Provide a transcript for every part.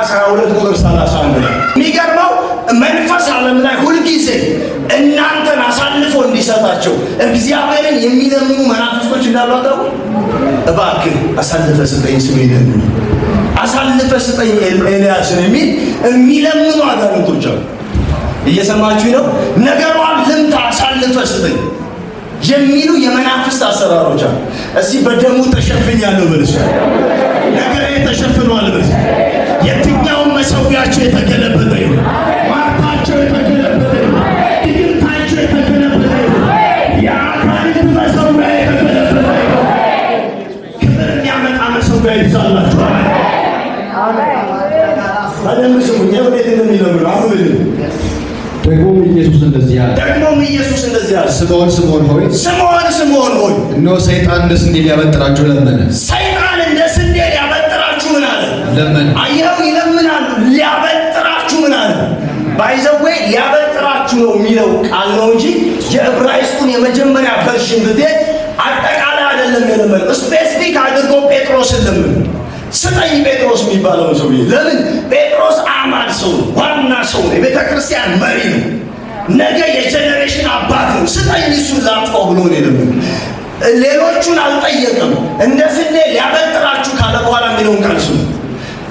ሉቃስ 22:31 ላይ የሚገርመው መንፈስ ዓለም ላይ ሁልጊዜ እናንተን አሳልፎ እንዲሰጣቸው እግዚአብሔርን የሚለምኑ መናፍስቶች እንዳሉ አታውቁ? እባክህ አሳልፈ ስጠኝ ስሜን አሳልፈ ስጠኝ ኤልያስን የሚለምኑ አጋንንቶች አሉ። እየሰማችሁ ነው? ነገሯን ልምታ አሳልፈ ስጠኝ የሚሉ የመናፍስት አሰራሮች አሉ። እስቲ በደሙ ተሸፍኛለሁ በልሽ፣ ነገሬ ተሸፍኗል በልሽ። የትኛውም መሰዊያቸው የተገለበጠ ይሁን፣ ማርታቸው የተገለበጠ ይሁን፣ ድግምታቸው የተገለበጠ ይሁን፣ የአጋንንት መሰዊያ የተገለበጠ ይሁን። ክብር የሚያመጣ መሰዊያ ይብዛላችሁ። በደንብ ስሙኝ። ወዴት እንደሚለምኑ አሁን ደግሞም ኢየሱስ እንደዚህ አለ። ስምዖን ሆይ እነሆ ሰይጣን እንደ ስንዴ ሊያበጥራችሁ ለመነ። ሰይጣን እንደ ስንዴ ሊያበጥራችሁ ምን አለ? ለመነ። አየው፣ ይለምናሉ። ሊያበጥራችሁ ምን አለ? ባይዘዌ ሊያበጥራችሁ ነው የሚለው ቃል ነው እንጂ የዕብራይስጡን የመጀመሪያ ቨርሽን ብትሄድ አጠቃላይ አይደለም የለመነው። ስፔሲፊክ አድርጎ ጴጥሮስን ለምን ስጠኝ ጴጥሮስ የሚባለው ሰው። ለምን? ጴጥሮስ አማድ ሰው ነው፣ ዋና ሰው ነው፣ የቤተ ክርስቲያን መሪ ነው፣ ነገ የጀኔሬሽን አባት ነው። ስጠኝ እሱን ላጥፋው ብሎ ነው የለምን። ሌሎቹን አልጠየቅም። እንደ ስንዴ ሊያበጥራችሁ ካለ በኋላ የሚለውን ቃል ስሙ።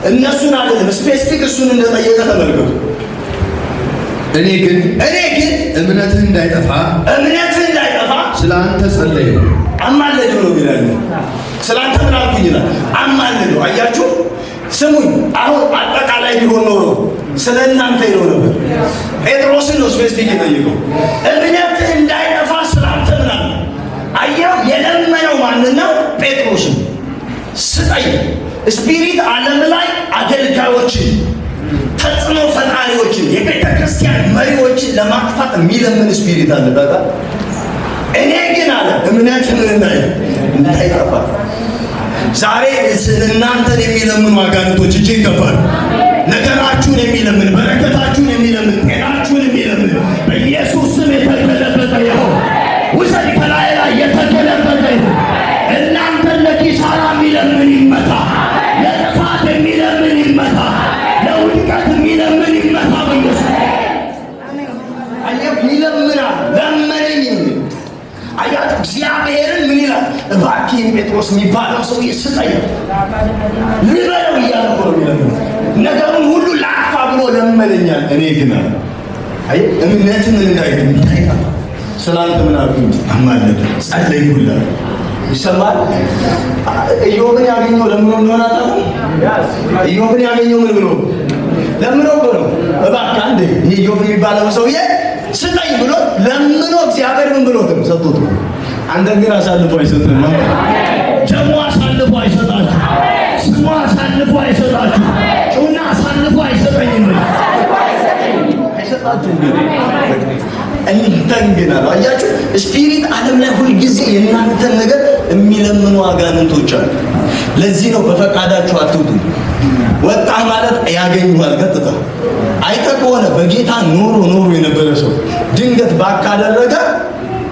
እነሱን አይደለም ስፔሲፊክ እሱን እንደጠየቀ ተመልከቱ። እኔ ግን እምነትህ እንዳይጠፋ ስለ አንተ ጸለይሁ አማለድሁ ነው ይላል። ስለ አንተ ምን አልኩኝ ይላል? አማለድሁ። አያችሁ፣ ስሙኝ። አሁን አጠቃላይ ቢሆን ኖሮ ስለ እናንተ ይለው ነበር። ጴጥሮስን ነው ስፔሲፊክ የጠየቀው። እምነትህ እንዳይጠፋ ስለ አንተ ምን አለ? አየው፣ የለመነው ማንን ነው? ጴጥሮስን። ስጠኝ። ስፒሪት ዓለም ላይ አገልጋዮችን፣ ተጽዕኖ ፈጣሪዎችን፣ የቤተ ክርስቲያን መሪዎችን ለማጥፋት የሚለምን ስፒሪት አለ። በቃ እኔ ግን አለ እምነትህ እንዳይጠፋ። ዛሬ እናንተን የሚለምኑ አጋንንቶች እጅግ ይገባል። ነገራችሁን የሚለምን፣ በረከታችሁን የሚለምን፣ ጤናችሁን የሚለምን በኢየሱስ ስም የተገለበጠ ይሁን። ውሰድ፣ ከላይ ላይ የተገለበጠ ይሁን። እናንተን ለኪሳራ የሚለምን ይመታ፣ ለጥፋት የሚለምን ይመታ፣ ለውድቀት የሚለምን ይመታ በኢየሱስ። አየህ፣ ይለምናል። ለመነኝ የሚል አያችሁ። እግዚአብሔርን ምን ይላል? እባክህን ጴጥሮስ የሚባለው ሰውዬ ስጠኝ ልበለው እያለ ነው የሚለምነው። ነገሩን ሁሉ ላጥፋ ብሎ ለመነኛል። እኔ ግን አይ እምነትን እንዳይጠፋ ስላንተ ምን አልኩኝ? አማለደ፣ ጸለይኩለት። ይሰማል። ኢዮብን ያገኘው ለምን እንደሆነ አታውቁም? ኢዮብን ያገኘው ምን ብሎ ለምን ነው? እባክህ አንዴ ኢዮብ የሚባለው ሰውዬ ስጠኝ ብሎ ለምኖ እግዚአብሔር ምን ብሎ ሰጥቶት፣ አንተ ግን አሳልፎ አይሰጥም። ደግሞ አሳልፎ አይሰጣችሁ፣ ስሙ አሳልፎ አይሰጣችሁ፣ ጩና አሳልፎ አይሰጠኝም፣ አይሰጣችሁ። እንትን ግን አሉ። አያችሁ፣ ስፒሪት ዓለም ላይ ሁልጊዜ የእናንተን ነገር የሚለምኑ አጋንንቶች አሉ። ለዚህ ነው በፈቃዳችሁ አትውጡ። ወጣህ ማለት ያገኙሃል ቀጥታ። አይተህ ከሆነ በጌታ ኖሮ የነበረ ሰው ድንገት ባካደረገ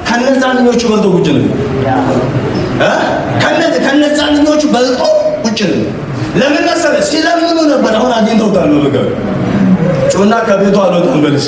ከነዛኞቹ በልጦ ቁጭ ነው። ከነዛኞቹ በልጦ ቁጭ ነው። ለምን መሰለህ? ሲለምኑ ነበር። አሁን አግኝተውታል ነው። በቃ ጮና ከቤቱ አልወጣም በልስ